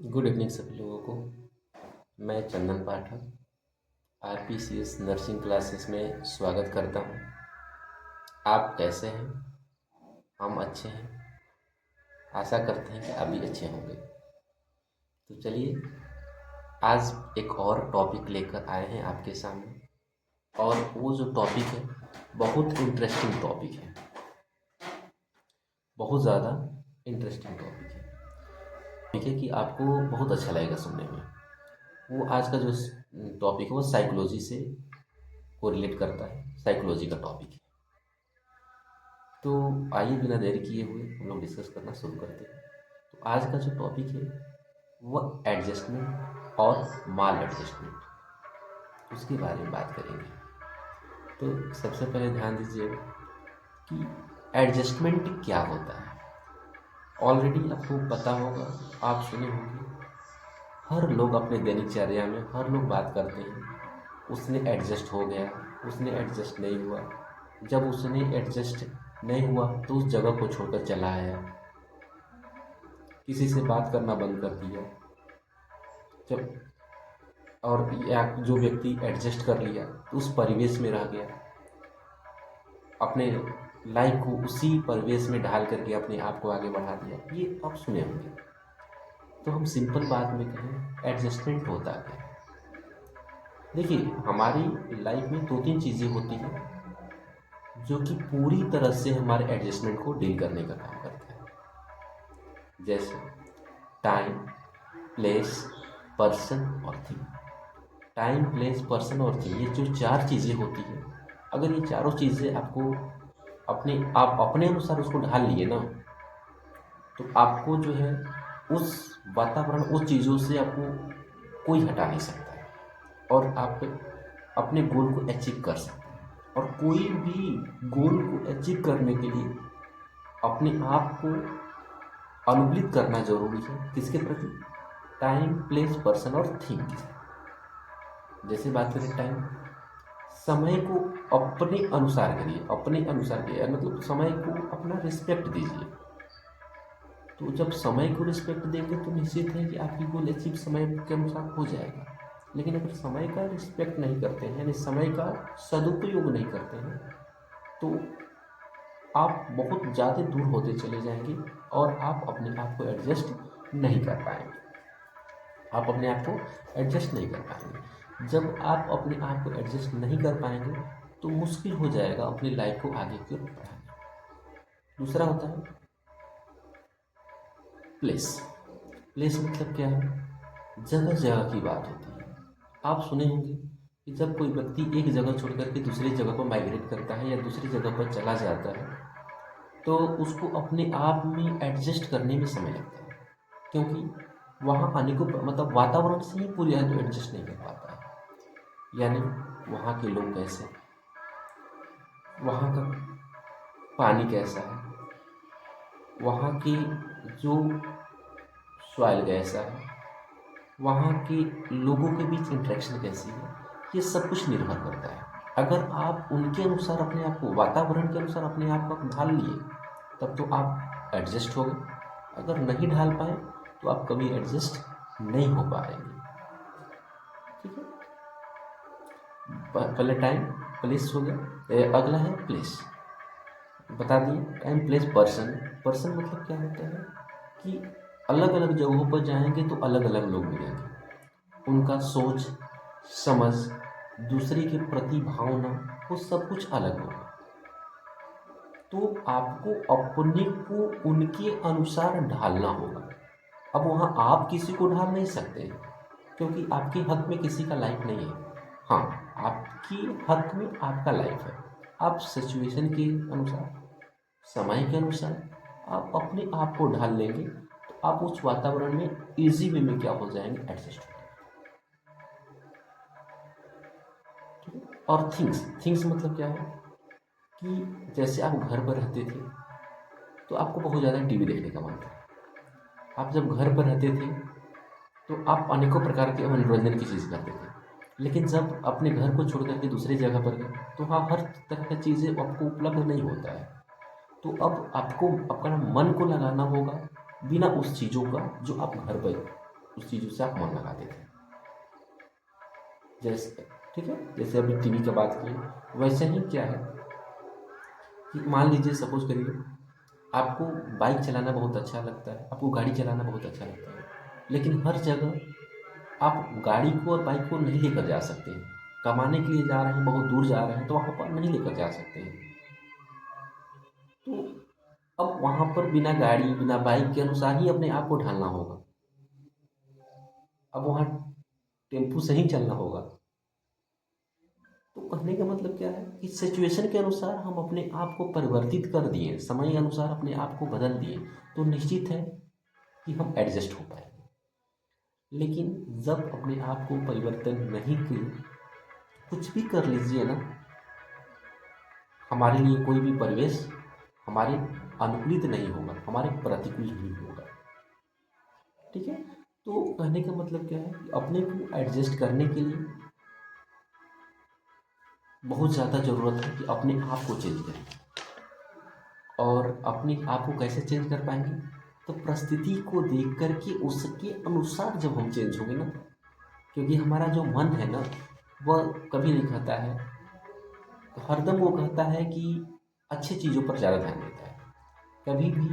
Good evening सभी लोगों को। मैं चंदन पाठक आरपीसीएस नर्सिंग क्लासेस में स्वागत करता हूं। आप कैसे हैं? हम अच्छे हैं। आशा करते हैं कि आप भी अच्छे होंगे। तो चलिए, आज एक और टॉपिक लेकर आए हैं आपके सामने। और वो जो टॉपिक है, बहुत इंटरेस्टिंग टॉपिक है। बहुत ज़्यादा इंटरेस्टिंग टॉपिक है। कि आपको बहुत अच्छा लगेगा सुनने में। वो आज का जो टॉपिक है वो साइकोलॉजी से कोरिलेट करता है। साइकोलॉजी का टॉपिक है। तो आइए बिना देरी किए हुए हम लोग डिस्कस करना शुरू करते हैं। तो आज का जो टॉपिक है वह एडजस्टमेंट और माल एडजस्टमेंट, उसके बारे में बात करेंगे। तो सबसे पहले ध्यान दीजिए कि एडजस्टमेंट क्या होता है। ऑलरेडी आपको पता होगा, आप सुने होंगे, हर लोग अपने दैनिकचर्या में हर लोग बात करते हैं उसने एडजस्ट हो गया, उसने एडजस्ट नहीं हुआ। जब उसने एडजस्ट नहीं हुआ तो उस जगह को छोड़कर चला आया, किसी से बात करना बंद कर दिया। जब और या जो व्यक्ति एडजस्ट कर लिया तो उस परिवेश में रह गया, अपने लाइफ को उसी परिवेश में ढाल करके अपने आप को आगे बढ़ा दिया। ये आप सुने होंगे। तो हम सिंपल बात में कहें, एडजस्टमेंट होता है। देखिए, हमारी लाइफ में दो तीन चीज़ें होती हैं जो कि पूरी तरह से हमारे एडजस्टमेंट को डील करने का काम करते हैं। जैसे टाइम, प्लेस, पर्सन और थिंग। टाइम, प्लेस, पर्सन और थिंग, ये जो चार चीज़ें होती हैं, अगर ये चारों चीज़ें आपको आप अपने अनुसार उसको ढाल लिए ना, तो आपको जो है उस वातावरण, उस चीज़ों से आपको कोई हटा नहीं सकता है। और आप अपने गोल को अचीव कर सकते हैं। और कोई भी गोल को अचीव करने के लिए अपने आप को अनुकूलित करना जरूरी है। किसके प्रति? टाइम, प्लेस, पर्सन और थिंग के साथ। जैसे बात करें टाइम, समय को अपने अनुसार करिए। अपने अनुसार करिए मतलब समय को अपना रिस्पेक्ट दीजिए। तो जब समय को रिस्पेक्ट देंगे तो निश्चित है कि आपकी गोल अचीव समय के अनुसार हो जाएगा। लेकिन अगर समय का रिस्पेक्ट नहीं करते हैं, यानी समय का सदुपयोग नहीं करते हैं, तो आप बहुत ज़्यादा दूर होते चले जाएंगे और आप अपने आप को एडजस्ट नहीं कर पाएंगे। आप अपने आप को एडजस्ट नहीं कर पाएंगे। जब आप अपने आप को एडजस्ट नहीं कर पाएंगे तो मुश्किल हो जाएगा अपनी लाइफ को आगे की ओर बढ़ाना। दूसरा होता है प्लेस। प्लेस मतलब क्या है? जगह जगह की बात होती है। आप सुने होंगे कि जब कोई व्यक्ति एक जगह छोड़ करके दूसरी जगह पर माइग्रेट करता है या दूसरी जगह पर चला जाता है तो उसको अपने आप में एडजस्ट करने में समय लगता है। क्योंकि वहाँ आने को मतलब वातावरण से ही पूरी एडजस्ट नहीं कर पाता है। यानी वहाँ के लोग कैसे, वहाँ का पानी कैसा है, वहाँ की जो सॉइल कैसा है, वहाँ के लोगों के बीच इंटरेक्शन कैसी है, ये सब कुछ निर्भर करता है। अगर आप उनके अनुसार अपने आप को, वातावरण के अनुसार अपने आप को ढाल लिए, तब तो आप एडजस्ट हो गए। अगर नहीं ढाल पाए तो आप कभी एडजस्ट नहीं हो पाएंगे। ठीक है, पहले टाइम, प्लेस हो गया। अगला है प्लेस, बता दिए। Time, place, person. पर्सन मतलब क्या होता है कि अलग अलग जगहों पर जाएंगे तो अलग अलग लोग मिलेंगे। उनका सोच, समझ, दूसरे के प्रति भावना, वो सब कुछ अलग होगा। तो आपको अपने को उनके अनुसार ढालना होगा। अब वहाँ आप किसी को ढाल नहीं सकते क्योंकि आपके हक में किसी का लाइफ नहीं है। हाँ, आपकी हक में आपका लाइफ है। आप सिचुएशन के अनुसार, समय के अनुसार आप अपने आप को ढाल लेंगे तो आप उस वातावरण में इजी वे में क्या हो जाएंगे, एडजस्ट हो जाएंगे। और थिंग्स, थिंग्स मतलब क्या है कि जैसे आप घर पर रहते थे तो आपको बहुत ज़्यादा टीवी देखने का मन था। आप जब घर पर रहते थे तो आप अनेकों प्रकार के मनोरंजन की चीज़ करते थे। लेकिन जब अपने घर को छोड़ करके दूसरी जगह पर गए तो वहाँ हर तरह की चीज़ें आपको उपलब्ध नहीं होता है। तो अब आपको अपना मन को लगाना होगा बिना उस चीज़ों का जो आप घर पर उस चीज़ों से आप मन लगा देते हैं। जैसे ठीक है, जैसे अभी टीवी की बात की, वैसे ही क्या है कि मान लीजिए सपोज करिए आपको बाइक चलाना बहुत अच्छा लगता है, आपको गाड़ी चलाना बहुत अच्छा लगता है, लेकिन हर जगह आप गाड़ी को और बाइक को नहीं लेकर जा सकते हैं। कमाने के लिए जा रहे हैं, बहुत दूर जा रहे हैं, तो वहाँ पर नहीं लेकर जा सकते हैं। तो अब वहाँ पर बिना गाड़ी बिना बाइक के अनुसार ही अपने आप को ढालना होगा। अब वहाँ टेम्पू से ही चलना होगा। तो कहने का मतलब क्या है कि सिचुएशन के अनुसार हम अपने आप को परिवर्तित कर दिए, समय अनुसार अपने आप को बदल दिए, तो निश्चित है कि हम एडजस्ट हो पाएंगे। लेकिन जब अपने आप को परिवर्तन नहीं किए, कुछ भी कर लीजिए ना, हमारे लिए कोई भी परिवेश हमारे अनुकूलित नहीं होगा, हमारे प्रतिकूल ही होगा। ठीक है, तो कहने का मतलब क्या है कि अपने को एडजस्ट करने के लिए बहुत ज़्यादा ज़रूरत है कि अपने आप को चेंज करें। और अपने आप को कैसे चेंज कर पाएंगे? तो परिस्थिति को देख कर के उसके अनुसार जब हम चेंज होंगे ना, क्योंकि हमारा जो मन है ना, वह कभी नहीं कहता है, हरदम वो कहता है कि अच्छी चीज़ों पर ज़्यादा ध्यान देता है। कभी भी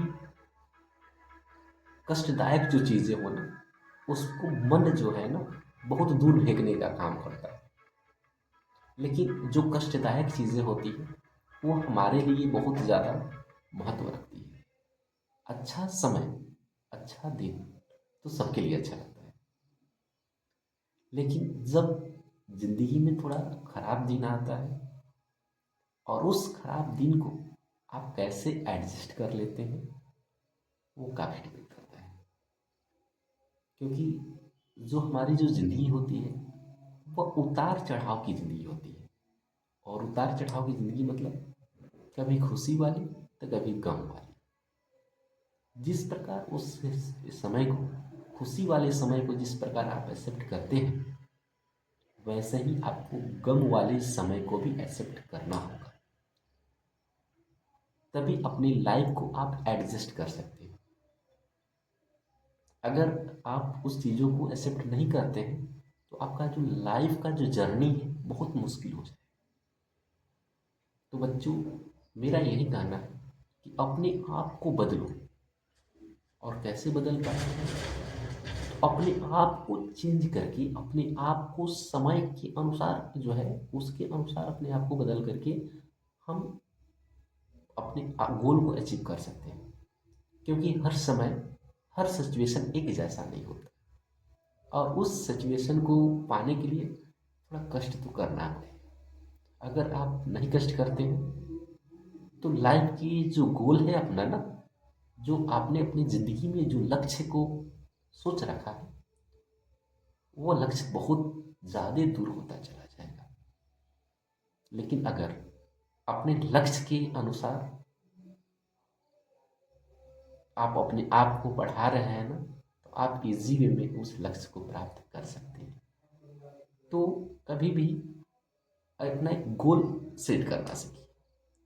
कष्टदायक जो चीज़ें हो ना, उसको मन जो है ना बहुत दूर फेंकने का काम करता है। लेकिन जो कष्टदायक चीज़ें होती हैं वो हमारे लिए बहुत ज़्यादा महत्व रखती है। अच्छा समय, अच्छा दिन तो सबके लिए अच्छा लगता है, लेकिन जब जिंदगी में थोड़ा खराब दिन आता है और उस खराब दिन को आप कैसे एडजस्ट कर लेते हैं, वो काफ़ी डिपेंड करता है। क्योंकि जो हमारी जो ज़िंदगी होती है वह उतार चढ़ाव की ज़िंदगी होती है। और उतार चढ़ाव की ज़िंदगी मतलब कभी खुशी वाली तो कभी गम वाली। जिस प्रकार उस समय को, खुशी वाले समय को जिस प्रकार आप एक्सेप्ट करते हैं, वैसे ही आपको गम वाले समय को भी एक्सेप्ट करना होगा। तभी अपनी लाइफ को आप एडजस्ट कर सकते हैं। अगर आप उस चीज़ों को एक्सेप्ट नहीं करते हैं तो आपका जो लाइफ का जो जर्नी है बहुत मुश्किल हो जाए। तो बच्चों, मेरा यही कहना है कि अपने आप को बदलो। और कैसे बदल पाएंगे? अपने आप को चेंज करके, अपने आप को समय के अनुसार जो है उसके अनुसार अपने आप को बदल करके हम अपने गोल को अचीव कर सकते हैं। क्योंकि हर समय हर सिचुएशन एक जैसा नहीं होता, और उस सिचुएशन को पाने के लिए थोड़ा कष्ट तो करना पड़ेगा। अगर आप नहीं कष्ट करते हैं तो लाइफ की जो गोल है अपना ना, जो आपने अपनी ज़िंदगी में जो लक्ष्य को सोच रखा है, वो लक्ष्य बहुत ज़्यादा दूर होता चला जाएगा। लेकिन अगर अपने लक्ष्य के अनुसार आप अपने आप को बढ़ा रहे हैं ना, तो आप इजी वे में उस लक्ष्य को प्राप्त कर सकते हैं। तो कभी भी अपना एक गोल सेट करना सीखिए।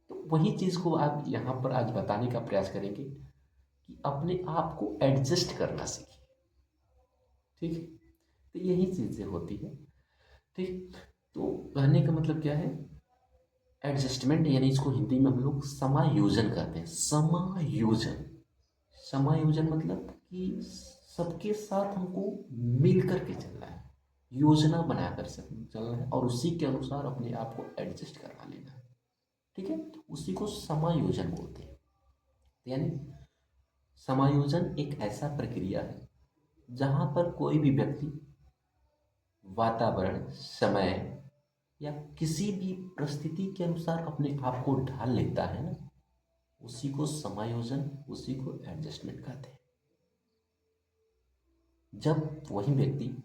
तो वही चीज़ को आप यहाँ पर आज बताने का प्रयास करेंगे कि अपने आप को एडजस्ट करना सीखिए। ठीक है, तो यही चीज़ें होती है। ठीक, तो कहने का मतलब क्या है, एडजस्टमेंट यानी इसको हिंदी में हम लोग समायोजन कहते हैं। समायोजन, समायोजन मतलब कि सबके साथ हमको मिल करके चलना है, योजना बनाकर चलना है, और उसी के अनुसार अपने आप को एडजस्ट करवा लेना है। ठीक है, तो उसी को समायोजन बोलते हैं। यानी समायोजन एक ऐसा प्रक्रिया है जहाँ पर कोई भी व्यक्ति वातावरण, समय या किसी भी परिस्थिति के अनुसार अपने आप को ढाल लेता है ना, उसी को समायोजन, उसी को एडजस्टमेंट कहते हैं। जब वही व्यक्ति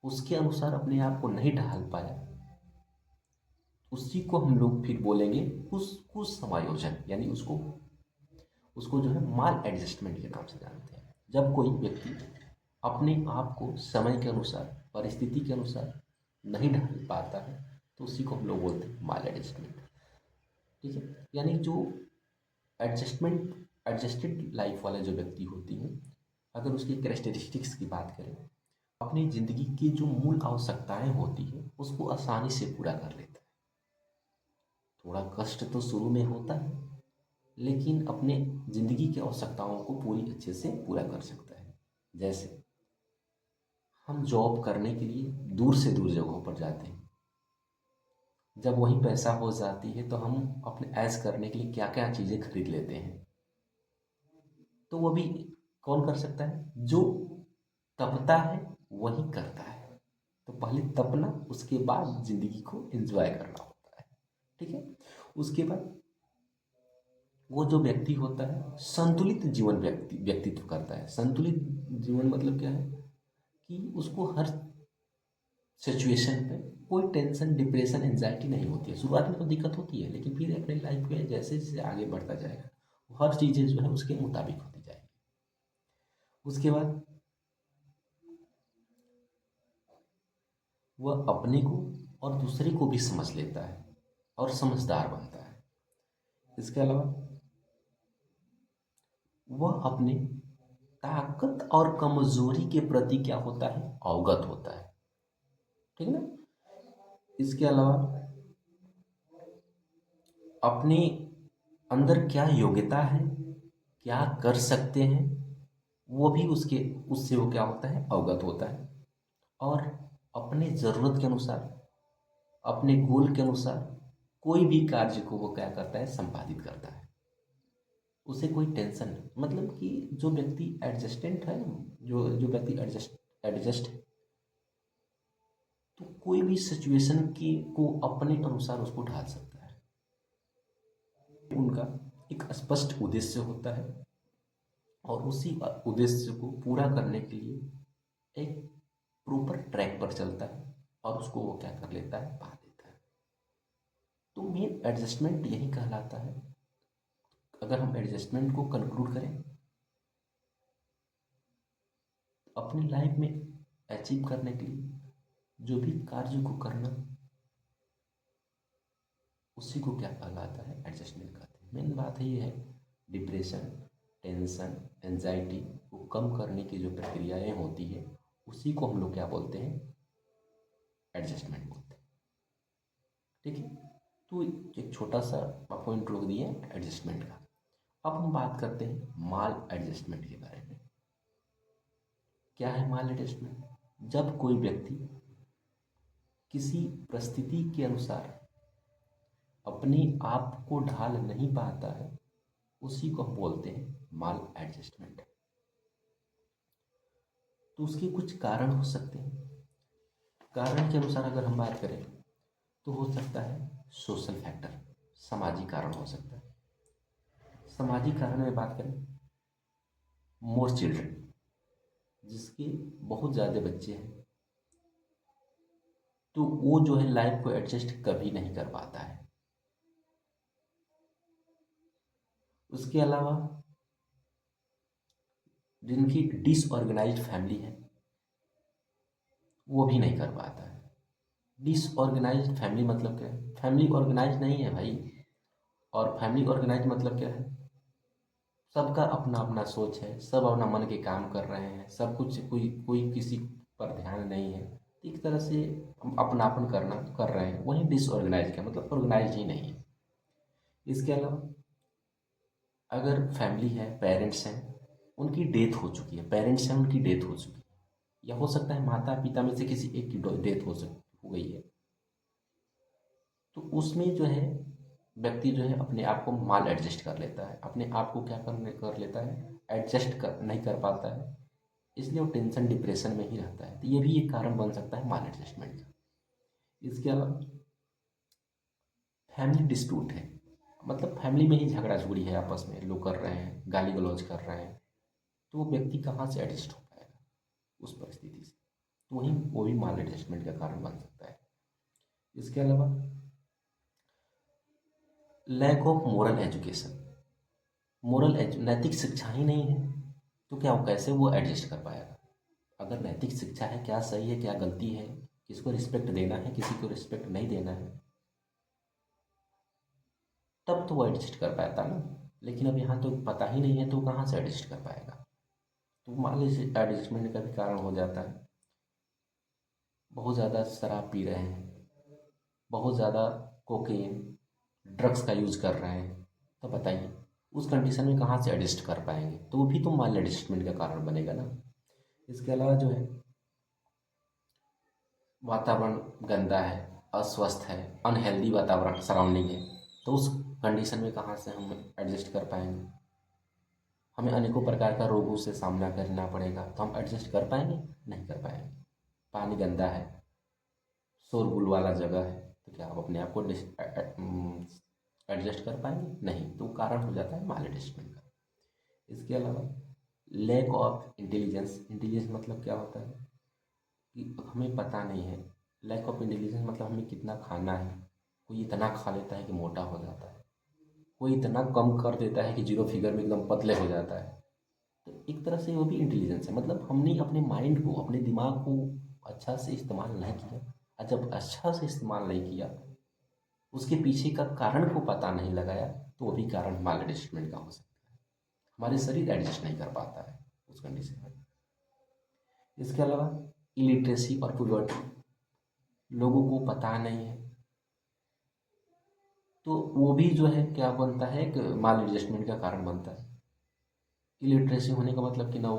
उसके अनुसार अपने आप को नहीं ढाल पाया, उसी को हम लोग फिर बोलेंगे उसको समायोजन, यानी उसको उसको जो है माल एडजस्टमेंट के नाम से जानते हैं। जब कोई व्यक्ति अपने आप को समय के अनुसार, परिस्थिति के अनुसार नहीं ढाल पाता है, तो उसी को हम लोग बोलते हैं माल एडजस्टमेंट। ठीक है, यानी जो एडजस्टेड लाइफ वाला जो व्यक्ति होती है, अगर उसकी कैरेक्टरिस्टिक्स की बात करें अपनी ज़िंदगी की जो मूल आवश्यकताएं होती है उसको आसानी से पूरा कर लेता है। थोड़ा कष्ट तो शुरू में होता है, लेकिन अपने ज़िंदगी की आवश्यकताओं को पूरी अच्छे से पूरा कर सकता है। जैसे हम जॉब करने के लिए दूर से दूर जगहों पर जाते हैं। जब वही पैसा हो जाती है तो हम अपने ऐश करने के लिए क्या क्या चीज़ें खरीद लेते हैं। तो वो भी कौन कर सकता है? जो तपता है वही करता है। तो पहले तपना, उसके बाद ज़िंदगी को एंजॉय करना होता है। ठीक है। उसके बाद वो जो व्यक्ति होता है संतुलित जीवन व्यक्तित्व करता है। संतुलित जीवन मतलब क्या है कि उसको हर सिचुएशन पे कोई टेंशन, डिप्रेशन, एंजाइटी नहीं होती है। शुरुआत में तो दिक्कत होती है, लेकिन फिर अपने लाइफ में जैसे जैसे आगे बढ़ता जाएगा हर चीज़ें जो है उसके मुताबिक होती जाएगी। उसके बाद वह अपने को और दूसरे को भी समझ लेता है और समझदार बनता है। इसके अलावा वह अपने ताकत और कमजोरी के प्रति क्या होता है? अवगत होता है। ठीक है ना। इसके अलावा अपने अंदर क्या योग्यता है, क्या कर सकते हैं, वो भी उससे वो क्या होता है? अवगत होता है। और अपने ज़रूरत के अनुसार, अपने गोल के अनुसार कोई भी कार्य को वो क्या करता है? संपादित करता है। उसे कोई टेंशन नहीं, मतलब कि जो व्यक्ति एडजस्टेंट है, जो जो व्यक्ति एडजस्ट है, तो कोई भी सिचुएशन की को अपने अनुसार उसको ढाल सकता है। उनका एक स्पष्ट उद्देश्य होता है और उसी उद्देश्य को पूरा करने के लिए एक प्रॉपर ट्रैक पर चलता है और उसको वो क्या कर लेता है? पा लेता है। तो मेन एडजस्टमेंट यही कहलाता है। अगर हम एडजस्टमेंट को कंक्लूड करें, अपनी लाइफ में अचीव करने के लिए जो भी कार्य को करना, उसी को क्या कहलाता है? एडजस्टमेंट कहते हैं। मेन बात ये है, डिप्रेशन, टेंशन, एंजाइटी को कम करने की जो प्रक्रियाएं होती है उसी को हम लोग क्या बोलते हैं? एडजस्टमेंट बोलते हैं। ठीक है। तो एक छोटा सा पॉइंट रोक दिए एडजस्टमेंट का। अब हम बात करते हैं माल एडजस्टमेंट के बारे में। क्या है माल एडजस्टमेंट? जब कोई व्यक्ति किसी परिस्थिति के अनुसार अपने आप को ढाल नहीं पाता है, उसी को हम बोलते हैं माल एडजस्टमेंट। तो उसके कुछ कारण हो सकते हैं। कारण के अनुसार अगर हम बात करें तो हो सकता है सोशल फैक्टर, सामाजिक कारण हो सकता है। सामाजिक कारण में बात करें, मोर चिल्ड्रन, जिसके बहुत ज़्यादा बच्चे हैं, तो वो जो है लाइफ को एडजस्ट कभी नहीं कर पाता है। उसके अलावा जिनकी डिसऑर्गेनाइज्ड फैमिली है वो भी नहीं कर पाता है। डिसऑर्गेनाइज्ड फैमिली मतलब क्या है? फैमिली ऑर्गेनाइज नहीं है भाई। और फैमिली ऑर्गेनाइज मतलब क्या है? सबका अपना अपना सोच है, सब अपना मन के काम कर रहे हैं, सब कुछ, कोई कोई किसी पर ध्यान नहीं है। एक तरह से हम अपनापन करना कर रहे हैं। वहीं डिसऑर्गेनाइज का मतलब ऑर्गेनाइज ही नहीं है। इसके अलावा अगर फैमिली है, पेरेंट्स हैं, उनकी डेथ हो चुकी है, पेरेंट्स हैं उनकी डेथ हो चुकी है, या हो सकता है माता पिता में से किसी एक की डेथ हो गई है, तो उसमें जो है व्यक्ति जो है अपने आप को माल एडजस्ट कर लेता है, अपने आप को क्या कर लेता है? एडजस्ट कर नहीं कर पाता है। इसलिए वो टेंशन, डिप्रेशन में ही रहता है। तो ये भी एक कारण बन सकता है माल एडजस्टमेंट का। इसके अलावा फैमिली डिस्प्यूट है, मतलब फैमिली में ही झगड़ा झूड़ी है, आपस में लोग कर रहे हैं, गाली गलौज कर रहे हैं, तो वो व्यक्ति कहाँ से एडजस्ट हो पाएगा उस परिस्थिति से? तो वही वो भी माल एडजस्टमेंट का कारण बन सकता है। इसके अलावा लैक ऑफ मोरल एजुकेशन, नैतिक शिक्षा ही नहीं है, तो क्या वो कैसे वो एडजस्ट कर पाएगा? अगर नैतिक शिक्षा है, क्या सही है क्या गलती है, किसको रिस्पेक्ट देना है, किसी को रिस्पेक्ट नहीं देना है, तब तो वो एडजस्ट कर पाता ना। लेकिन अब यहाँ तो पता ही नहीं है, तो कहाँ से एडजस्ट कर पाएगा? तो मान लीजिए एडजस्टमेंट का भी कारण हो जाता है बहुत ज़्यादा शराब पी रहे हैं, बहुत ज़्यादा कोकेन ड्रग्स का यूज़ कर रहे हैं, तो बताइए उस कंडीशन में कहाँ से एडजस्ट कर पाएंगे? तो वो भी तो माल एडजस्टमेंट का कारण बनेगा ना। इसके अलावा जो है वातावरण गंदा है, अस्वस्थ है, अनहेल्दी वातावरण सराउंडिंग है, तो उस कंडीशन में कहाँ से हम एडजस्ट कर पाएंगे? हमें अनेकों प्रकार का रोगों से सामना करना पड़ेगा, तो हम एडजस्ट कर पाएंगे? नहीं कर पाएंगे। पानी गंदा है, शोरगुल वाला जगह है, तो क्या आप अपने आप को एडजस्ट कर पाएंगे? नहीं। तो कारण हो जाता है माल एडजस्टमेंट का। इसके अलावा लैक ऑफ इंटेलिजेंस। इंटेलिजेंस मतलब क्या होता है कि हमें पता नहीं है। लैक ऑफ इंटेलिजेंस मतलब हमें कितना खाना है। कोई इतना खा लेता है कि मोटा हो जाता है, कोई इतना कम कर देता है कि जीरो फिगर में एकदम पतले हो जाता है। तो एक तरह से वो भी इंटेलिजेंस है, मतलब हमने अपने माइंड को, अपने दिमाग को अच्छा से इस्तेमाल नहीं किया। और जब अच्छा से इस्तेमाल नहीं किया, उसके पीछे का कारण को पता नहीं लगाया, तो वो भी कारण माल एडजस्टमेंट का हो सकता है। हमारे शरीर एडजस्ट नहीं कर पाता है उस कंडीशन में। इसके अलावा इलिटरेसी और पुअर्टी, लोगों को पता नहीं है, तो वो भी जो है क्या बनता है, एक माल एडजस्टमेंट का कारण बनता है। इलिटरेसी होने का मतलब कि ना वो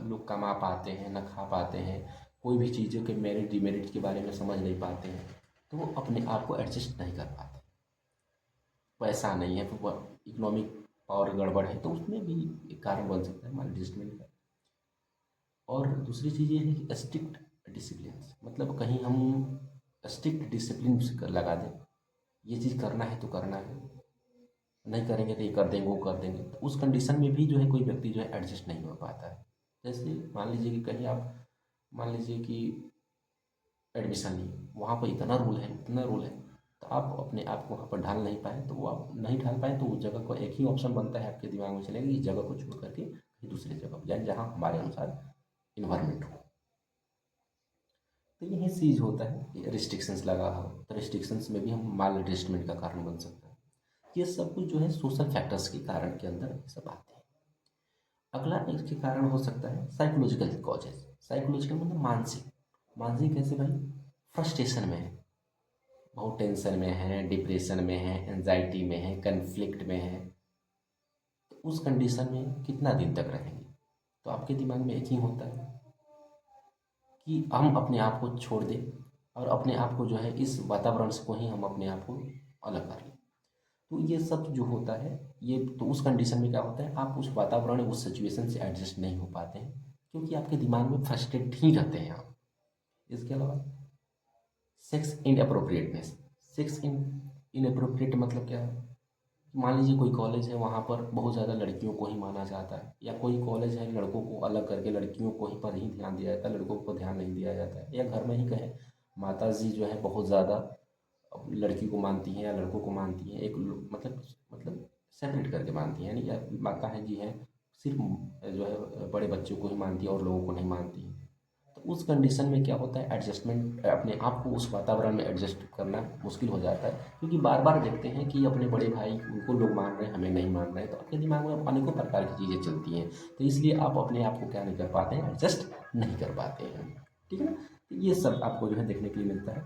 लोग कमा पाते हैं, ना खा पाते हैं, कोई भी चीज़ों के मेरिट डिमेरिट के बारे में समझ नहीं पाते हैं, तो वो अपने आप को एडजस्ट नहीं कर पाते। पैसा नहीं है तो इकोनॉमिक पावर गड़बड़ है, तो उसमें भी एक कारण बन सकता है माल एडजस्टमेंट का। और दूसरी चीज़ ये है कि स्ट्रिक्ट डिसिप्लिन, मतलब कहीं हम स्ट्रिक्ट डिसिप्लिन लगा दें, ये चीज़ करना है तो करना है, नहीं करेंगे तो ये कर देंगे, वो कर देंगे, तो उस कंडीशन में भी जो है कोई व्यक्ति जो है एडजस्ट नहीं हो पाता है। जैसे मान लीजिए कि कहीं आप, मान लीजिए कि एडमिशन लिए, वहाँ पर इतना रूल है, इतना रूल है, तो आप अपने आप को वहाँ पर ढाल नहीं पाए, तो वो आप नहीं ढाल पाए, तो उस जगह को एक ही ऑप्शन बनता है आपके दिमाग में चलेगा, इस जगह को छोड़ करके कहीं दूसरी जगह जाए जहाँ हमारे अनुसार इन्वायरमेंट हो। तो यही चीज़ होता है कि रिस्ट्रिक्शंस लगा हो, तो रिस्ट्रिक्शंस में भी हम माल एडजस्टमेंट का कारण बन सकता है। ये सब कुछ जो है सोशल फैक्टर्स के कारण के अंदर ये सब आते हैं। अगला इसके कारण हो सकता है साइकोलॉजिकल कॉजेज। साइकोलॉजिकल मतलब मानसिक। मानसिक कैसे भाई? फ्रस्ट्रेशन में है, बहुत टेंशन में है, डिप्रेशन में है, एंजाइटी में है, कन्फ्लिक्ट में है, तो उस कंडीशन में कितना दिन तक रहेंगे? तो आपके दिमाग में एक ही होता है कि हम अपने आप को छोड़ दें और अपने आप को जो है इस वातावरण से को ही हम अपने आप को अलग कर लें। तो ये सब जो होता है, ये तो उस कंडीशन में क्या होता है, आप उस वातावरण उस सिचुएशन से एडजस्ट नहीं हो पाते हैं, क्योंकि आपके दिमाग में फ्रस्ट्रेट ही रहते हैं आप। इसके अलावा सेक्स इनअप्रोप्रिएटनेस। सेक्स इन इनअप्रोप्रिएट मतलब क्या है? मान लीजिए कोई कॉलेज है, वहाँ पर बहुत ज़्यादा लड़कियों को ही माना जाता है, या कोई कॉलेज है लड़कों को अलग करके लड़कियों को ही पर ही ध्यान दिया जाता है, लड़कों को ध्यान नहीं दिया जाता है, या घर में ही कहें माता जी जो है बहुत ज़्यादा लड़की को मानती हैं या लड़कों को मानती हैं, एक मतलब सेपरेट करके मानती हैं, यानी या माता है जी हैं सिर्फ जो है बड़े बच्चों को ही मानती है और लोगों को नहीं मानती है। तो उस कंडीशन में क्या होता है, एडजस्टमेंट, अपने आप को उस वातावरण में एडजस्ट करना मुश्किल हो जाता है, क्योंकि बार बार देखते हैं कि अपने बड़े भाई उनको लोग मान रहे हैं, हमें नहीं मान रहे हैं, तो आपके दिमाग में अनेकों प्रकार की चीज़ें चलती हैं, तो इसलिए आप अपने आप को क्या नहीं कर पाते हैं, एडजस्ट नहीं कर पाते हैं। ठीक है ना? तो ये सब आपको जो है देखने के लिए मिलता है।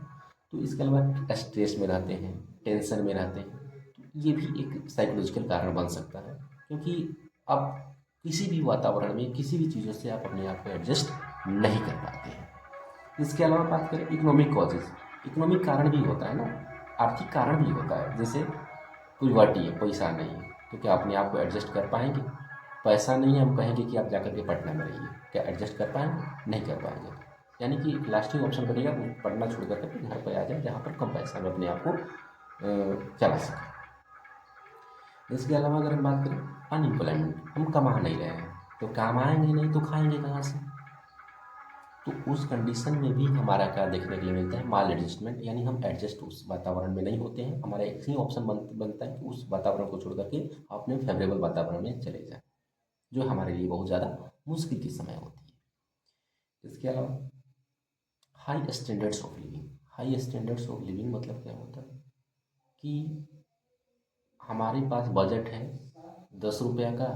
तो इसके अलावा स्ट्रेस में रहते हैं, टेंशन में रहते हैं, तो ये भी एक साइकोलॉजिकल कारण बन सकता है, क्योंकि आप किसी भी वातावरण में किसी भी चीज़ों से आप अपने आप को एडजस्ट नहीं कर पाते हैं। इसके अलावा बात करें इकोनॉमिक कॉजेज़, इकोनॉमिक कारण भी होता है ना, आर्थिक कारण भी होता है। जैसे पुअर्टी है, पैसा नहीं है, तो क्या अपने आप को एडजस्ट कर पाएंगे? पैसा नहीं है, हम कहेंगे कि आप जाकर के पटना में रहिए, क्या एडजस्ट कर पाएंगे? नहीं कर पाएंगे। यानी कि लास्टिंग ऑप्शन बनेगा वो पढ़ना छोड़ करके घर पर आ जाए, जहाँ पर कम पैसा में अपने आप को चला सके। इसके अलावा अगर हम बात करें अनएम्प्लॉयमेंट, हम कमा नहीं रहे हैं, तो कमाएंगे नहीं तो खाएंगे कहाँ से? तो उस कंडीशन में भी हमारा क्या देखने के लिए मिलता है, माल एडजस्टमेंट, यानी हम एडजस्ट उस वातावरण में नहीं होते हैं, हमारा एक ही ऑप्शन बनता है कि उस वातावरण को छोड़ करके अपने फेवरेबल वातावरण में चले जाएं, जो हमारे लिए बहुत ज़्यादा मुश्किल की समय होती है। इसके अलावा high standards of living. High standards of living मतलब क्या होता है कि हमारे पास बजट है 10 रुपया का,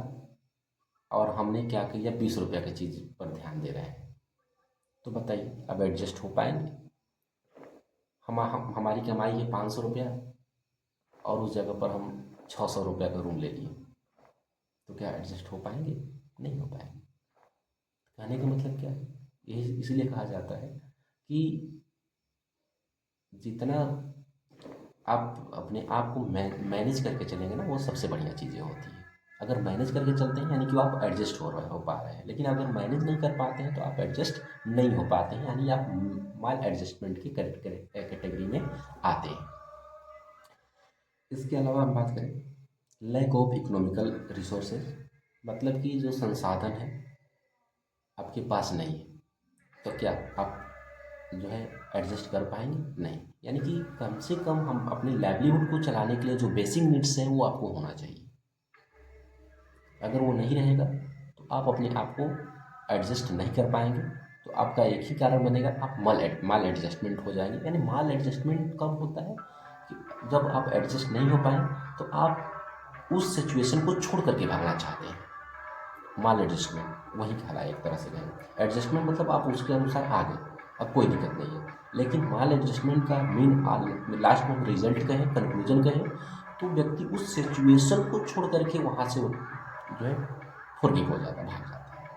और हमने क्या किया, 20 रुपया की चीज़ पर ध्यान दे रहे हैं, तो बताइए अब एडजस्ट हो पाएंगे? हमारी कमाई है 500 रुपया और उस जगह पर हम 600 रुपया का रूम ले लिए, तो क्या एडजस्ट हो पाएंगे? नहीं हो पाएंगे। कहने का मतलब क्या है? ये इसलिए कहा जाता है कि जितना आप अपने आप को मैनेज करके चलेंगे ना, वो सबसे बढ़िया चीज़ें होती हैं। अगर मैनेज करके चलते हैं यानी कि आप एडजस्ट हो पा रहे हैं, लेकिन अगर मैनेज नहीं कर पाते हैं तो आप एडजस्ट नहीं हो पाते हैं, यानी आप माल एडजस्टमेंट की कैटेगरी में आते हैं। इसके अलावा हम बात करें लैक ऑफ इकोनॉमिकल रिसोर्सेज, मतलब कि जो संसाधन है आपके पास नहीं है, तो क्या आप जो है एडजस्ट कर पाएंगे? नहीं। यानी कि कम से कम हम अपने लाइवलीहुड को चलाने के लिए जो बेसिक नीड्स हैं वो आपको होना चाहिए। अगर वो नहीं रहेगा तो आप अपने आप को एडजस्ट नहीं कर पाएंगे, तो आपका एक ही कारण बनेगा, आप माल एडजस्टमेंट हो जाएंगे। यानी माल एडजस्टमेंट कब होता है? कि जब आप एडजस्ट नहीं हो पाए तो आप उस सिचुएशन को छोड़ करके भागना चाहते हैं। माल एडजस्टमेंट वही कहलाए एक तरह से कहें। एडजस्टमेंट मतलब आप उसके अनुसार आ गए, अब कोई दिक्कत नहीं है। लेकिन माल एडजस्टमेंट का मेन लास्ट में रिजल्ट कहें, कंक्लूजन कहें, तो व्यक्ति उस सिचुएशन को छोड़ करके वहाँ से जो है फॉरगिव हो जाता है, भाग जाता है।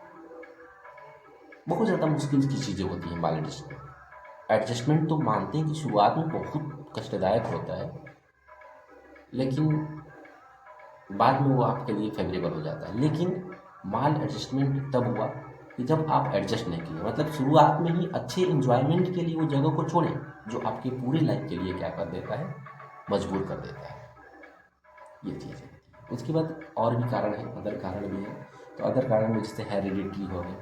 बहुत ज़्यादा मुश्किल की चीज़ें होती हैं माल एडजस्टमेंट। एडजस्टमेंट तो मानते हैं कि शुरुआत में बहुत कष्टदायक होता है, लेकिन बाद में वो आपके लिए फेवरेबल हो जाता है। लेकिन माल एडजस्टमेंट तब हुआ कि जब आप एडजस्ट नहीं किए, मतलब शुरुआत में ही अच्छे इंजॉयमेंट के लिए वो जगह को छोड़ें जो आपकी पूरी लाइफ के लिए क्या कर देता है, मजबूर कर देता है। ये चीज़ है। उसके बाद और भी कारण है, अदर कारण भी है। तो अदर कारण में जैसे हेरिडिटरी हो गए,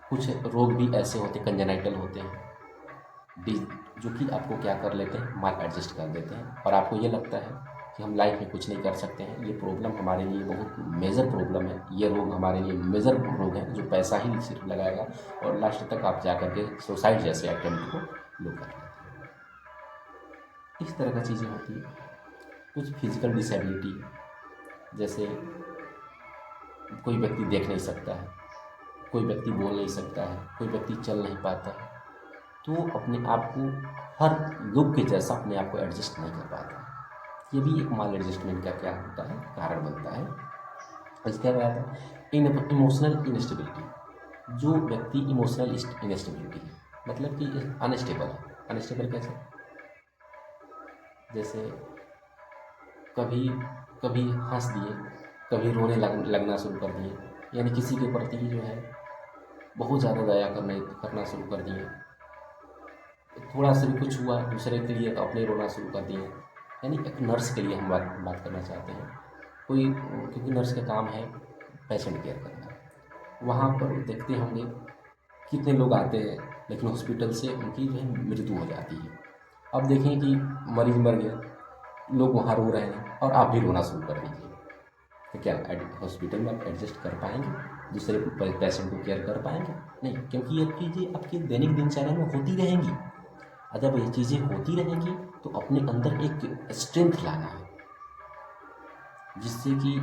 कुछ रोग भी ऐसे होते हैं कंजेनाइटल होते हैं जो कि आपको क्या कर लेते हैं, माल एडजस्ट कर देते हैं, और आपको ये लगता है कि हम लाइफ में कुछ नहीं कर सकते हैं, ये प्रॉब्लम हमारे लिए बहुत मेजर प्रॉब्लम है, ये रोग हमारे लिए मेजर रोग है जो पैसा ही सिर्फ लगाएगा, और लास्ट तक आप जा करके सुसाइड जैसे अटेम्प्ट को लो कर लेते हैं। इस तरह का चीज़ें होती है। कुछ फिजिकल डिसेबिलिटी, जैसे कोई व्यक्ति देख नहीं सकता है, कोई व्यक्ति बोल नहीं सकता है, कोई व्यक्ति चल नहीं पाता है, तो अपने आप को हर लोग के जैसा अपने आप को एडजस्ट नहीं कर पाता। ये भी एक माल एडजस्टमेंट का क्या होता है, कारण बनता है। इसके बाद इमोशनल इनस्टेबिलिटी, जो व्यक्ति इमोशनल इनस्टेबिलिटी है, मतलब कि अनस्टेबल है। अनस्टेबल कैसे? जैसे कभी कभी हंस दिए, कभी रोने लगना शुरू कर दिए, यानी किसी के प्रति जो है बहुत ज़्यादा दया करना शुरू कर दिए, थोड़ा सा भी कुछ हुआ दूसरे के लिए अपने रोना शुरू कर दिए। यानी एक नर्स के लिए हम बात करना चाहते हैं, कोई, क्योंकि नर्स का काम है पेशेंट केयर करना। वहाँ पर देखते होंगे कितने लोग आते हैं, लेकिन हॉस्पिटल से उनकी जो है मृत्यु हो जाती है। अब देखें कि मरीज मर गया, लोग वहाँ रो रहे हैं और आप भी रोना शुरू कर दीजिए, तो क्या हॉस्पिटल में आप एडजस्ट कर पाएंगे? दूसरे पेशेंट को केयर कर पाएंगे? नहीं, क्योंकि ये चीज़ें आपकी दैनिक दिनचर्या में होती रहेंगी। और जब ये चीज़ें होती रहेंगी तो अपने अंदर एक स्ट्रेंथ लाना है, जिससे कि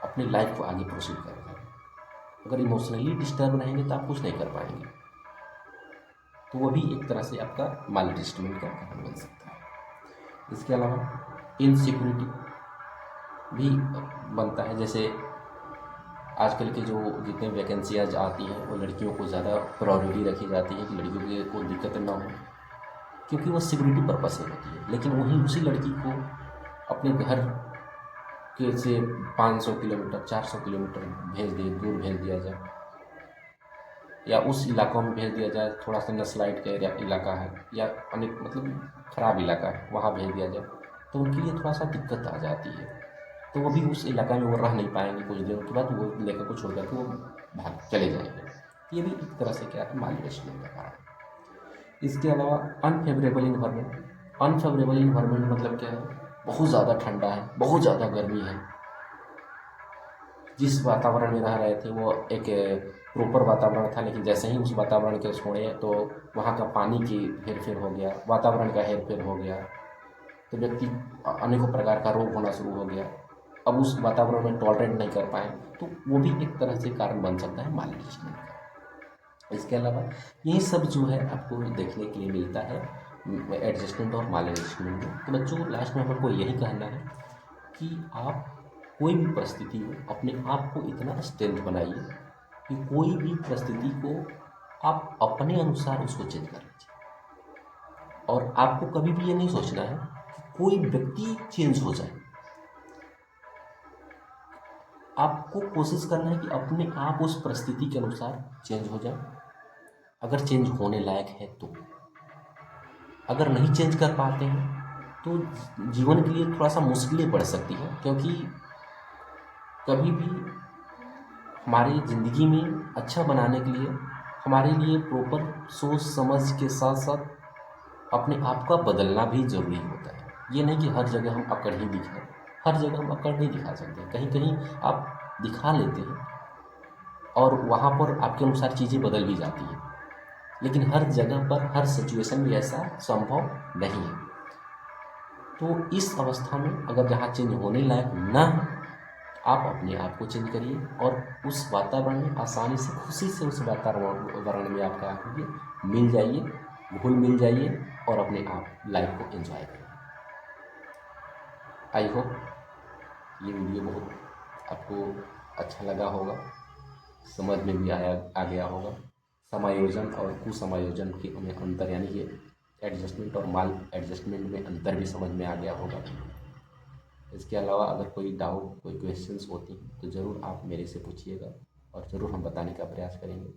अपनी लाइफ को आगे प्रोसीड कर पाए। अगर इमोशनली डिस्टर्ब रहेंगे तो आप कुछ नहीं कर पाएंगे, तो वो भी एक तरह से आपका माल एडजस्टमेंट का कारण बन सकता है। इसके अलावा इनसिक्योरिटी भी बनता है। जैसे आजकल के जो जितने वैकेंसियाँ आती हैं वो लड़कियों को ज़्यादा प्रायोरिटी रखी जाती है कि लड़कियों को दिक्कत ना हो, क्योंकि वो सिक्योरिटी पर्पस से होती है। लेकिन वहीं उसी लड़की को अपने घर के से 500 किलोमीटर 400 किलोमीटर दूर भेज दिया जाए, या उस इलाकों में भेज दिया जाए, थोड़ा सा नक्सलाइट का इलाका है या अनेक मतलब ख़राब इलाका है, वहाँ भेज दिया जाए, तो उनके लिए थोड़ा सा दिक्कत आ जाती है। तो वो भी उस इलाका में वो रह नहीं पाएंगे, कुछ दिनों के बाद वो इलाके को छोड़ करके वो भाग चले जाएंगे। ये भी एक तरह से क्या है, माल एडजस्टमेंट का कारण है। इसके अलावा अनफेवरेबल इन्वायरमेंट। अनफेवरेबल इन्वायरमेंट मतलब क्या है? बहुत ज़्यादा ठंडा है, बहुत ज़्यादा गर्मी है। जिस वातावरण में रह रहे थे वो एक प्रॉपर वातावरण था, लेकिन जैसे ही उस वातावरण को छोड़े तो वहाँ का पानी की हेरफेर हो गया, वातावरण का हेरफेर हो गया, तो व्यक्ति अनेकों प्रकार का रोग होना शुरू हो गया। अब उस वातावरण में टॉलरेट नहीं कर पाए, तो वो भी एक तरह से कारण बन सकता है माल एडजस्टमेंट का। इसके अलावा यही सब जो है आपको देखने के लिए मिलता है एडजस्टमेंट और माल एडजस्टमेंट में। तो बच्चों लास्ट में हमको यही कहना है कि आप कोई भी परिस्थिति हो अपने आप को इतना स्ट्रेंथ बनाइए कि कोई भी परिस्थिति को आप अपने अनुसार उसको चेंज कर लीजिए। और आपको कभी भी ये नहीं सोचना है कि कोई व्यक्ति चेंज हो जाए, आपको कोशिश करना है कि अपने आप उस परिस्थिति के अनुसार चेंज हो जाए, अगर चेंज होने लायक है तो। अगर नहीं चेंज कर पाते हैं तो जीवन के लिए थोड़ा सा मुश्किलें पड़ सकती हैं, क्योंकि कभी भी हमारी ज़िंदगी में अच्छा बनाने के लिए हमारे लिए प्रॉपर सोच समझ के साथ साथ अपने आप का बदलना भी ज़रूरी होता है। ये नहीं कि हर जगह हम अकड़ ही दिखाएं, हर जगह हम अकड़ नहीं दिखा सकते, कहीं कहीं आप दिखा लेते हैं और वहाँ पर आपके अनुसार चीज़ें बदल भी जाती हैं, लेकिन हर जगह पर हर सिचुएशन में ऐसा संभव नहीं है। तो इस अवस्था में अगर जहाँ चेंज होने लायक ना है, आप अपने आप को चेंज करिए और उस वातावरण में आसानी से खुशी से उस वातावरण में आप क्या कीजिए, मिल जाइए, घुल मिल जाइए और अपने आप लाइफ को एंजॉय करिए। आई होप ये वीडियो बहुत आपको अच्छा लगा होगा, समझ में भी आ गया होगा। समायोजन और कुसमायोजन के में अंतर, यानी कि एडजस्टमेंट और माल एडजस्टमेंट में अंतर भी समझ में आ गया होगा। इसके अलावा अगर कोई डाउट कोई क्वेश्चंस होती हैं तो ज़रूर आप मेरे से पूछिएगा और ज़रूर हम बताने का प्रयास करेंगे।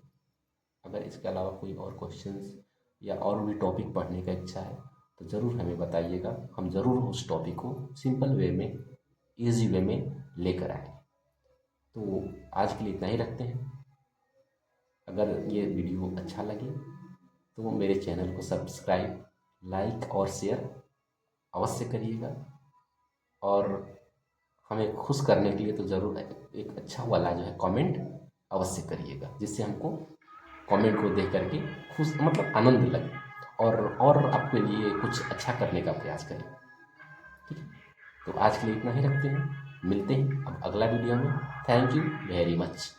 अगर इसके अलावा कोई और क्वेश्चंस या और भी टॉपिक पढ़ने का इच्छा है तो ज़रूर हमें बताइएगा, हम ज़रूर उस टॉपिक को सिंपल वे में ईजी वे में लेकर आएँ। तो आज के लिए इतना ही रखते हैं। अगर ये वीडियो अच्छा लगे तो मेरे चैनल को सब्सक्राइब, लाइक और शेयर अवश्य करिएगा और हमें खुश करने के लिए तो ज़रूर एक अच्छा वाला जो है कमेंट अवश्य करिएगा, जिससे हमको कमेंट को देख करके खुश मतलब आनंद लगे और आपके लिए कुछ अच्छा करने का प्रयास करें। ठीक है, तो आज के लिए इतना ही रखते हैं, मिलते हैं अब अगला वीडियो में। Thank you very much.